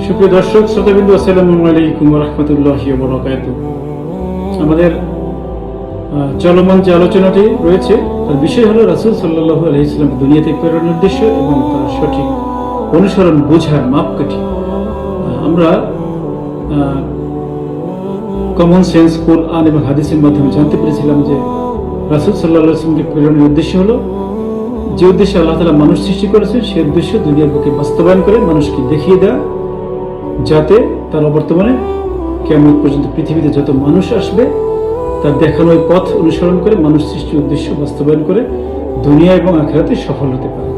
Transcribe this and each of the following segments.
সুপ্রিয় দর্শক শ্রোতাবৃন্দ, আসসালামু আলাইকুম ওয়া রাহমাতুল্লাহি ওয়া বারাকাতুহু। আমাদের চলমান যে আলোচনাটি রয়েছে তার বিষয় হলো রাসূল সাল্লাল্লাহু আলাইহি ওয়াসাল্লাম দুনিয়াতে প্রেরণের উদ্দেশ্য এবং তার সঠিক অনুসরণ বোঝার মাপকাঠি। আমরা কমন সেন্স কোরআন এবং হাদিসের মাধ্যমে জানতে পেরেছিলাম যে রাসূল সাল্লাল্লাহু আলাইহি ওয়াসাল্লামকে প্রেরণের উদ্দেশ্য হলো যে উদ্দেশ্যে আল্লাহ তাআলা মানুষ সৃষ্টি করেছেন সেই উদ্দেশ্য দুনিয়ার বুকে বাস্তবায়ন করে মানুষকে দেখিয়ে দেওয়া, যাতে তার বর্তমানে কিয়ামত পর্যন্ত পৃথিবীতে যত মানুষ আসবে তার দেখানো ওই পথ অনুসরণ করে মানুষ সৃষ্টির উদ্দেশ্য বাস্তবায়ন করে দুনিয়া এবং আখিরাতে সফল হতে পারে।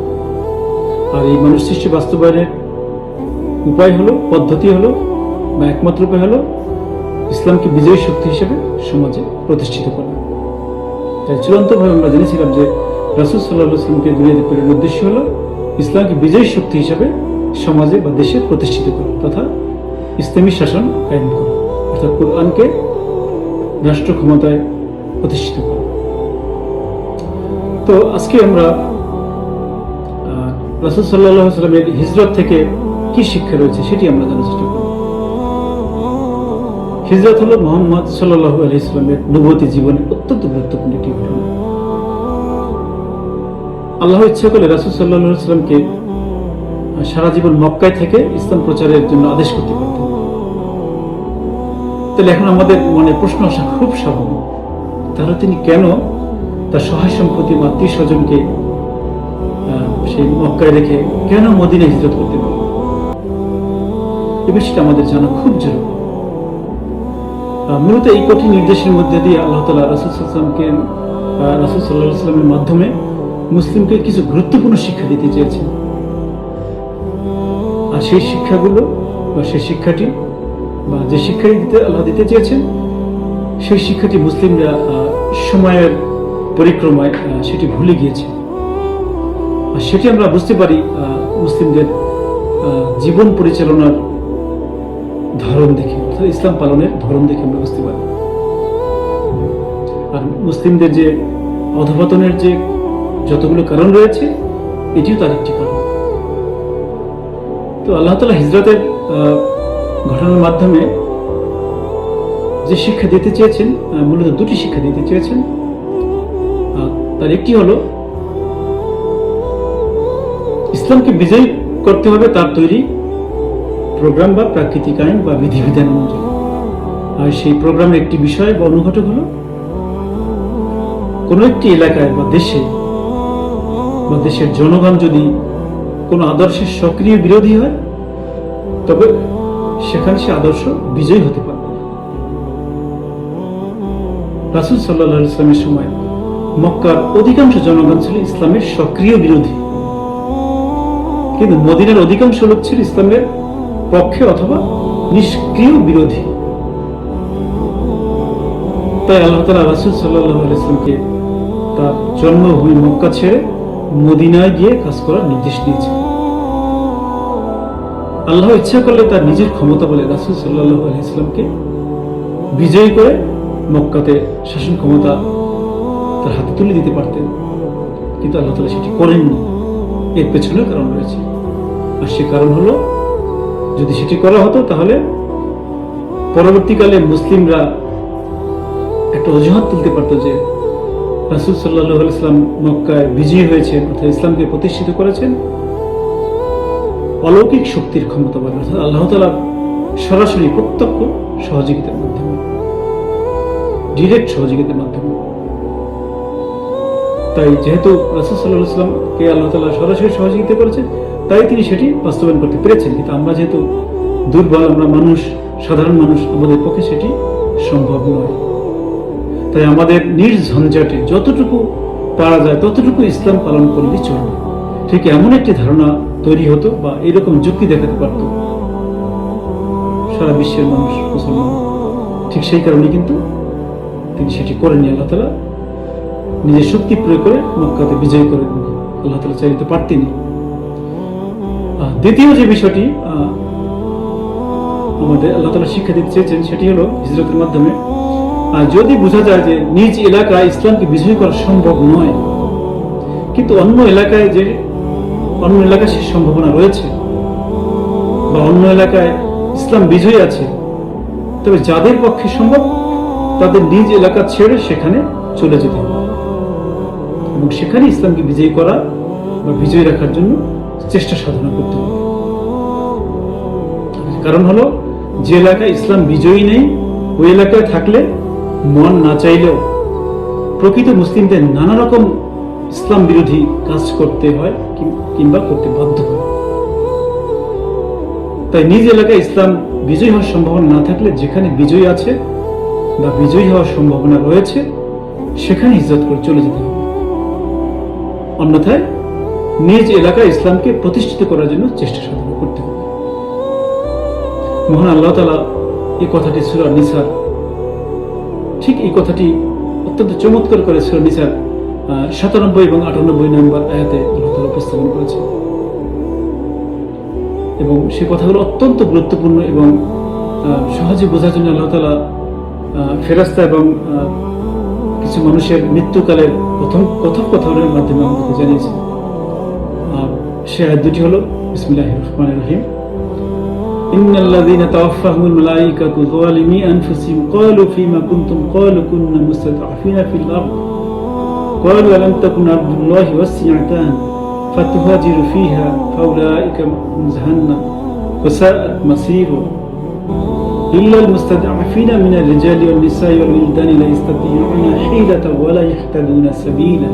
আর এই মানুষ সৃষ্টি বাস্তবায়নের উপায় হলো, পদ্ধতি হলো বা একমাত্র উপায় হলো ইসলামকে বিজয়ী শক্তি হিসেবে সমাজে প্রতিষ্ঠিত করা। তাই চূড়ান্তভাবে আমরা জেনেছিলাম যে রাসূল সাল্লাল্লাহু আলাইহি ওয়াসাল্লামকে দুনিয়াতে প্রেরণের উদ্দেশ্য হলো ইসলামকে বিজয়ী শক্তি হিসেবে সমাজে বা দেশে প্রতিষ্ঠিত করা তথা ইসলামী শাসন কায়েম করা, অর্থাৎ কোরআনকে রাষ্ট্র ক্ষমতায় প্রতিষ্ঠিত করা। তো আজকে আমরা রাসূল সাল্লাল্লাহু আলাইহি ওয়াসাল্লামের হিজরত থেকে কি শিক্ষা রয়েছে সেটি আমরা জানার চেষ্টা করব। হিজরত হলো মুহাম্মদ সাল্লাল্লাহু আলাইহি ওয়াসাল্লামের নবুয়তি জীবনে অত্যন্ত গুরুত্বপূর্ণ একটি ঘটনা। আল্লাহ ইচ্ছা করলে রাসূল সাল্লাল্লাহু আলাইহি ওয়াসাল্লামকে সারা জীবন মক্কায় থেকে ইসলাম প্রচারের জন্য আদেশ করতে পারতেন। তাহলে এখন আমাদের মনে প্রশ্ন আসা খুব স্বাভাবিক, তাহলে তিনি কেন তার সহায় সম্পত্তি বা আত্মীয় স্বজনকে সেই মক্কায় রেখে কেন মদিনায় হিজরত করতে পারলেন? এই বিষয়টা আমাদের জানা খুব জরুরি। মূলত এই কঠিন নির্দেশের মধ্যে দিয়ে আল্লাহ তাআলা রাসূল সাল্লাল্লাহু আলাইহি ওয়াসাল্লামের মাধ্যমে মুসলিমকে কিছু গুরুত্বপূর্ণ শিক্ষা দিতে চেয়েছেন। আর সেই শিক্ষাগুলো বা সেই শিক্ষাটি বা যে শিক্ষাটি আল্লাহ দিতে চেয়েছেন সেই শিক্ষাটি মুসলিমরা সময়ের পরিক্রমায় সেটি ভুলে গিয়েছে। আর সেটি আমরা বুঝতে পারি মুসলিমদের জীবন পরিচালনার ধরন দেখে, অর্থাৎ ইসলাম পালনের ধরন দেখে আমরা বুঝতে পারি। আর মুসলিমদের যে অধঃপতনের যে যতগুলো কারণ রয়েছে এটিও তার একটি কারণ। তো আল্লাহ তাআলা হিজরতের ঘটনার মাধ্যমে যে শিক্ষা দিতে চেয়েছেন, মূলত দুটি শিক্ষা দিতে চেয়েছেন। তার একটি হলো ইসলামকে বিজয়ী করতে হবে তার তৈরি প্রোগ্রাম বা প্রাকৃতিক আইন বা বিধিবিধান অনুযায়ী। আর সেই প্রোগ্রামের একটি বিষয় বা অনুঘটক হলো কোনো একটি এলাকায় বা দেশে বা দেশের জনগণ যদি কোনো আদর্শের সক্রিয় বিরোধী হয় তবে সেখানে সে আদর্শ বিজয়ী হতে পারবে না। রাসূল সাল্লাল্লাহু আলাইহি ওয়াসাল্লামের সময় মক্কার অধিকাংশ জনগণ ছিল ইসলামের সক্রিয় বিরোধী, কিন্তু মদিনার অধিকাংশ লোক ছিল ইসলামের পক্ষে অথবা নিষ্ক্রিয় বিরোধী। তাই আল্লাহ তাআলা রাসূল সাল্লাল্লাহু আলাইহি ওয়াসাল্লামকে তার জন্মভূমি মক্কা ছেড়ে মদিনায় গিয়ে কাজ করার নির্দেশ দিয়েছেন। আল্লাহ ইচ্ছা করলে তার নিজের ক্ষমতা বলে রাসূল সাল্লাল্লাহু আলাইহি ওয়াসাল্লামকে বিজয়ী করে মক্কাতে শাসন ক্ষমতা তার হাতে তুলে দিতে পারতেন, কিন্তু আল্লাহ তাআলা সেটি করেননি। এর পেছনে কারণ রয়েছে, আর সে কারণ হলো যদি সেটি করা হতো তাহলে পরবর্তীকালে মুসলিমরা একটা অজুহাত তুলতে পারত যে রাসূল সাল্লাল্লাহু আলাইহি ওয়াসাল্লাম মক্কায় বিজয়ী হয়েছেন, অর্থাৎ ইসলামকে প্রতিষ্ঠিত করেছেন অলৌকিক শক্তির ক্ষমতা বলে, অর্থাৎ আল্লাহ তাআলা সরাসরি প্রত্যক্ষ সহযোগিতার মাধ্যমে, ডিরেক্ট সহযোগিতার মাধ্যমে। তাই যেহেতু রাসূল সাল্লাল্লাহু আলাইহি ওয়াসাল্লামকে আল্লাহ তাআলা সরাসরি সহযোগিতা করেছেন তাই তিনি সেটি বাস্তবায়ন করতে পেরেছেন, কিন্তু আমরা যেহেতু দুর্বল, আমরা মানুষ, সাধারণ মানুষ, আমাদের পক্ষে সেটি সম্ভব নয়। তাই আমাদের নির্ঝঞ্ঝাটে যতটুকু পারা যায় ততটুকু ইসলাম পালন করলে চলবে। ঠিক এমন একটি ধারণা তৈরি হতো বা এরকম যুক্তি দেখাতে পারত সারা বিশ্বের মানুষ, মুসলমান। ঠিক সেই কারণে কিন্তু তিনি সেটি করেননি। আল্লাহ তাআলা নিজের শক্তি প্রয়োগ করে মক্কাতে বিজয় করেন। আল্লাহ তাআলা চাইতে পারতেনই। দ্বিতীয় যে বিষয়টি আমাদের আল্লাহ তাআলা শিক্ষা দিতে চেয়েছেন সেটি হলো হিজরতের মাধ্যমে যদি বোঝা যায় যে নিজ এলাকায় ইসলামকে বিজয়ী করা সম্ভব নয়, কিন্তু অন্য এলাকায় সে সম্ভাবনা রয়েছে, বা অন্য এলাকায় ইসলাম বিজয়ী আছে, তবে যাদের পক্ষে সম্ভব তাদের নিজ এলাকা ছেড়ে সেখানে চলে যেতে হবে এবং সেখানে ইসলামকে বিজয়ী করা বা বিজয়ী রাখার জন্য চেষ্টা সাধনা করতে হবে। কারণ হলো, যে এলাকায় ইসলাম বিজয়ী নেই ওই এলাকায় থাকলে মন না চাইলেও প্রকৃত মুসলিমদের নানা রকম ইসলাম বিরোধী কাজ করতে হয় কিংবা করতে বাধ্য হয়। তাই নিজ এলাকায় ইসলাম বিজয়ী হওয়ার সম্ভাবনা না থাকলে যেখানে বিজয়ী আছে বা বিজয়ী হওয়ার সম্ভাবনা রয়েছে সেখানে হিজরত করে চলে যেতে হবে। অন্যথায় নিজ এলাকায় ইসলামকে প্রতিষ্ঠিত করার জন্য চেষ্টা সাধনা করতে হবে। মহান আল্লাহ তাআলা এই কথাটি সূরা নিসার, ঠিক এই কথাটি অত্যন্ত চমৎকার করে সূরা নিসার ৯৭ এবং ৯৮ নম্বর আয়াতে আল্লাহ তাআলা উপস্থাপন করেছে এবং সে কথাগুলো অত্যন্ত গুরুত্বপূর্ণ এবং সহজে বোঝার জন্য আল্লাহ তাআলা ফেরেশতা এবং কিছু মানুষের মৃত্যুকালের প্রথম কথোপকথনের মাধ্যমে আমাদেরকে জানিয়েছে। সে আয়াত দুটি হলো, বিসমিল্লাহির রহমানির রহিম, ইন্নাল্লাযীনা তাওয়াফাহুমুল মালাঈকাতু যালিমি আনফুসিহিম ক্বালু ফীমা কুনতুম ক্বালু কুন্না মুস্তাদআফিনা ফিল আরদ ক্বালু আলাম তাকুন আরদুল্লাহি ওয়াসি'আতান ফাতুহাজিরু ফীহা ফাউলাইকা মিন জাহান্নাম ওয়া সাআত মাসীরু إلا المستضعفين من الرجال والنساء والولدان لا يستطيعون حيلة ولا يهتدون سبيلا।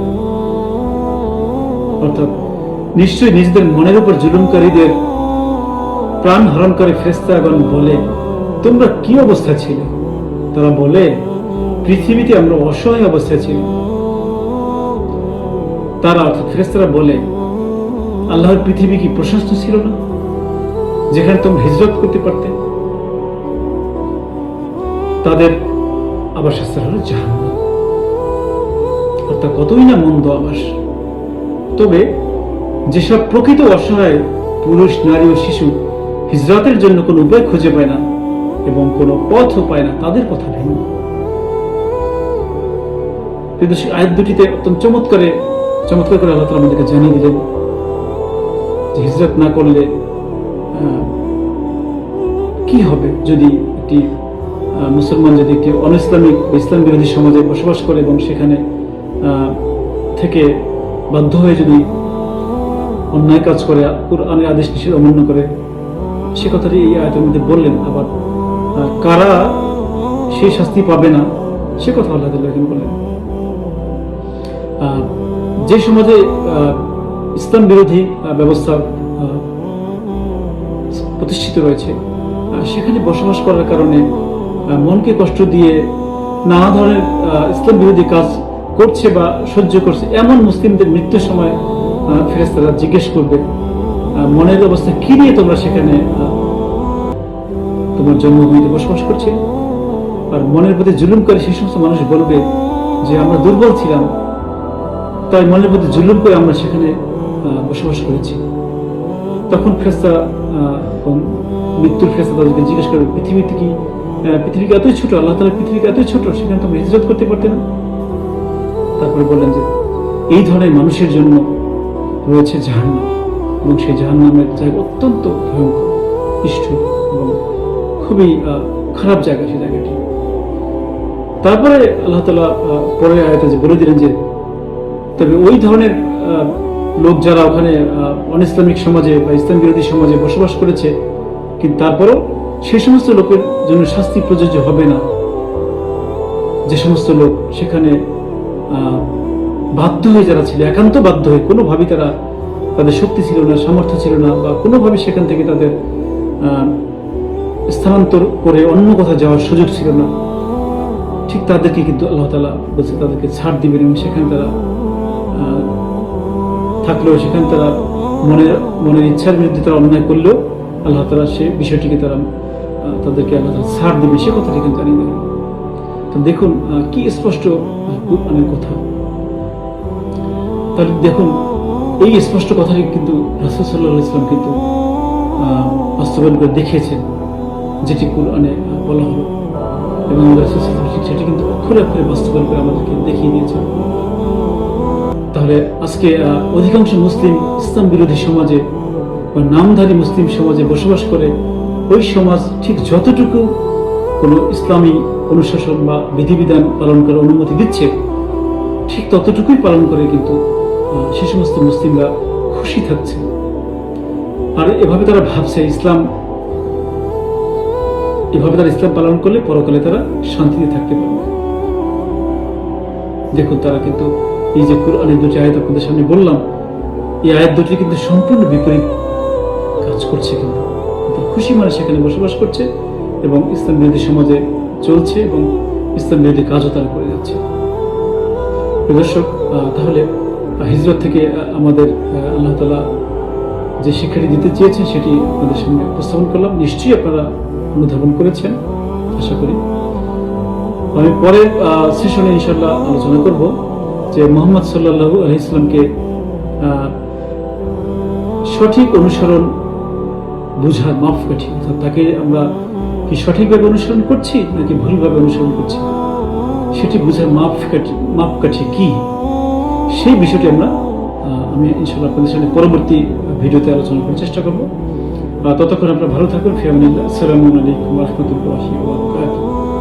অর্থাৎ নিশ্চয়ই নিজেদের মনের উপর জুলুমকারীদের প্রাণ হরণকারী ফেরেশতাগণ বলে, তোমরা কি অবস্থা ছিলে? তারা বলে, পৃথিবীতে আমরা অসহায় অবস্থায় ছিলাম। তারা অর্থাৎ ফেরেশতারা বলে, আল্লাহর পৃথিবী কি প্রশস্ত ছিল না যেখানে তোমরা হিজরত করতে পারতে? তাদের আবাসস্থল হলো জাহান্নাম। অর্থাৎ কতই না মন্দ আবাস। তবে যেসব প্রকৃত অসহায় পুরুষ, নারী ও শিশু হিজরতের জন্য কোনো উপায় খুঁজে পায় না এবং কোনো পথও পায় না, তাদের কথা ভিন্ন। কিন্তু সেই আয়াত দুটিতে অত্যন্ত চমৎকার করে আল্লাহ তাআলা আমাদেরকে জানিয়ে দিলেন যে হিজরত না করলে কি হবে। যদি একটি মুসলমান যদি কেউ অনইসলামিক ইসলাম বিরোধী সমাজে বসবাস করে এবং সেখানে থেকে বাধ্য হয়ে যদি অন্যায় কাজ করে, কুরআনের আদেশ নিষেধ অমান্য করে, সে কথাটি এই আয়াতের মধ্যে বললেন। আবার কারা সেই শাস্তি পাবে না সে কথা আল্লাহ তাআলা এখানে বললেন। যে সমাজে ইসলাম বিরোধী ব্যবস্থা প্রতিষ্ঠিত রয়েছে সেখানে বসবাস করার কারণে মনকে কষ্ট দিয়ে নানা ধরনের ইসলাম বিরোধী কাজ করছে বা সহ্য করছে এমন মুসলিমদের মৃত্যুর সময় ফেরেশতারা জিজ্ঞেস করবে, মনের অবস্থা কি নিয়ে তোমরা সেখানে তোমার জন্মভূমিতে বসবাস করছে? আর মনের প্রতি জুলুমকারী সেই সমস্ত মানুষ বলবে যে আমরা দুর্বল ছিলাম, তাই মনের প্রতি জুলুম করে আমরা সেখানে বসবাস করেছি। তখন ফেরেশতা মৃত্যুর ফেরেশতা তাদেরকে জিজ্ঞেস করবে, পৃথিবীকে এতই ছোট, আল্লাহ তাআলা পৃথিবীকে এতই ছোট, সেখানে তোমরা হিজরত করতে পারতে না? তারপরে বললেন যে এই ধরনের মানুষের জন্য রয়েছে জাহান্নাম এবং সেই জাহান্নামের জায়গা অত্যন্ত ভয়ঙ্কর, নিষ্ঠুর এবং খুবই খারাপ জায়গা সেই জায়গাটি। তারপরে আল্লাহ তাআলা পরের আয়াতে যে বলে দিলেন যে তবে ওই ধরনের লোক যারা ওখানে অনইসলামিক সমাজে বা ইসলাম বিরোধী সমাজে বসবাস করেছে, কিন্তু তারপরও সেই সমস্ত লোকের জন্য শাস্তি প্রযোজ্য হবে না যে সমস্ত লোক সেখানে বাধ্য হয়ে যারা ছিল, একান্ত বাধ্য হয়ে, কোনোভাবেই তাদের শক্তি ছিল না, সামর্থ্য ছিল না, বা কোনোভাবে সেখান থেকে তাদের স্থানান্তর করে অন্য কোথাও যাওয়ার সুযোগ ছিল না, ঠিক তাদেরকে কিন্তু আল্লাহ তাআলা বলছে তাদেরকে ছাড় দিবেন এবং সেখানে তারা থাকলেও, সেখানে তারা মনের ইচ্ছার বিরুদ্ধে তারা অন্যায় করলেও আল্লাহ তাআলা সে বিষয়টিকে তাদেরকে আল্লাহ তাআলা ছাড় দিবে, সে কথাটি কিন্তু জানিয়ে দেবেন। তো দেখুন কি স্পষ্ট কুরআনের কথা। তাহলে দেখুন এই স্পষ্ট কথাটি কিন্তু রাসূল সাল্লাল্লাহু আলাইহি ওয়াসাল্লাম কিন্তু বাস্তবায়ন করে দেখিয়েছেন, যেটি কুরআনে বলা হলো এবং রাসূল সাল্লাল্লাহু আলাইহি ওয়াসাল্লাম সেটি কিন্তু অক্ষরে অক্ষরে বাস্তবায়ন করে আমাদেরকে দেখিয়ে দিয়েছেন। তাহলে আজকে অধিকাংশ মুসলিম ইসলাম বিরোধী সমাজে বা নামধারী মুসলিম সমাজে বসবাস করে ওই সমাজ ঠিক যতটুকু কোনো ইসলামী অনুশাসন বা বিধিবিধান পালন করার অনুমতি দিচ্ছে ঠিক ততটুকুই পালন করে কিন্তু সে সমস্ত মুসলিমরা খুশি থাকছে। আর এভাবে তারা ভাবছে এভাবে তারা ইসলাম পালন করলে পরকালে তারা শান্তিতে থাকতে পারবে। দেখুন, তারা কিন্তু এই যে কোরআনের দুটি আয়াত আপনাদের সামনে বললাম, এই আয়াত দুটি কিন্তু সম্পূর্ণ বিপরীত কাজ করছে। কিন্তু খুশি মানে সেখানে বসবাস করছে এবং ইসলাম বিরোধী সমাজে চলছে এবং ইসলাম বিরোধী কাজও তারা করে যাচ্ছে। দর্শক, তাহলে হিজরত থেকে আমাদের আল্লাহ তাআলা যে শিক্ষাটি দিতে চেয়েছেন সেটি আপনাদের সামনে উপস্থাপন করলাম। নিশ্চয়ই আপনারা অনুধাবন করেছেন আশা করি। আমি পরের সেশনে ইনশাআল্লাহ আলোচনা করব যে মুহাম্মদ সাল্লাল্লাহু আলাইহি সাল্লামকে সঠিক অনুসরণ বুঝার মাপকাঠি, অর্থাৎ তাকে আমরা কি সঠিকভাবে অনুসরণ করছি নাকি ভুলভাবে অনুসরণ করছি সেটি বুঝার মাপকাঠি কি, সেই বিষয়টি আমি ইনশাআল্লাহ আপনাদের সামনে পরবর্তী ভিডিওতে আলোচনা করার চেষ্টা করব। ততক্ষণ আপনারা ভালো থাকুন। ফি আমানিল্লাহ। আসসালামু আলাইকুম ওয়া রাহমাতুল্লাহি ওয়া বারাকাতুহু।